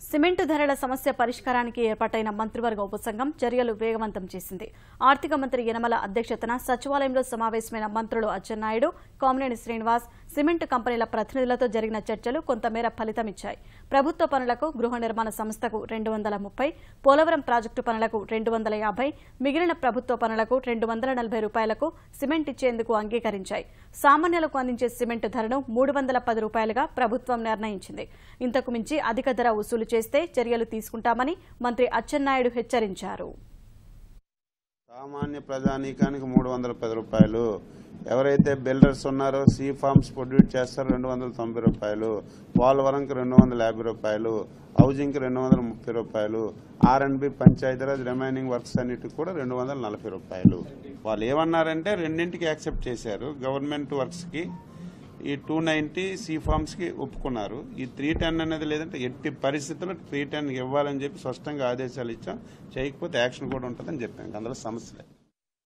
Cement ధరల సమస్య పరిష్కారానికి ఏర్పాటైన మంత్రివర్గ ఉపసంఘం చర్యలు వేగవంతం చేసింది. ఆర్థిక మంత్రి యనమల అధ్యక్షతన సచివాలయంలో సమావేశమైన మంత్రులు అచ్చెన్నాయుడు, కామినేని శ్రీనివాస్, సిమెంటు కంపెనీల ప్రతినిధులతో జరిగిన చర్చలు కొంతమేర ఫలితమిచ్చాయి. ప్రభుత్వ పనులకు గృహ నిర్మాణ సంస్థకు 230, పోలవరం ప్రాజెక్టు పనులకు 250, మిగిలిన ప్రభుత్వ పనులకు 240 రూపాయలకు సిమెంట్ ఇచ్చేందుకు అంగీకరించాయి. సామాన్యులకు అందించే సిమెంటు ధరను 310 రూపాయలుగా ప్రభుత్వం నిర్ణయించింది. ఇంతకు మించి అధిక ధర వసూలు చేస్తే చర్యలు తీసుకుంటామని మంత్రి అచ్చెన్నాయుడు హెచ్చరించారు. సామాన్య ప్రజానీకానికి 310 రూపాయలు, ఎవరైతే బిల్డర్స్ ఉన్నారో సీ ఫార్మ్స్ ప్రొడ్యూస్ చేస్తారో 290 రూపాయలు, పోలవరంకి 250 రూపాయలు, హౌసింగ్కి 230 రూపాయలు, R&B పంచాయతీరాజ్ రిమైనింగ్ వర్క్స్ అన్నిటికి కూడా 240 రూపాయలు. వాళ్ళు ఏమన్నారంటే రెండింటికి యాక్సెప్ట్ చేశారు. గవర్నమెంట్ వర్క్స్కి ఈ 290 సీ ఫార్మ్స్ కి ఒప్పుకున్నారు. ఈ 310 అనేది లేదంటే ఎట్టి పరిస్థితుల్లో 310 ఇవ్వాలని చెప్పి స్పష్టంగా ఆదేశాలు ఇచ్చాం. చేయకపోతే యాక్షన్ కూడా ఉంటుందని చెప్పాం. అందులో సమస్య లేదు.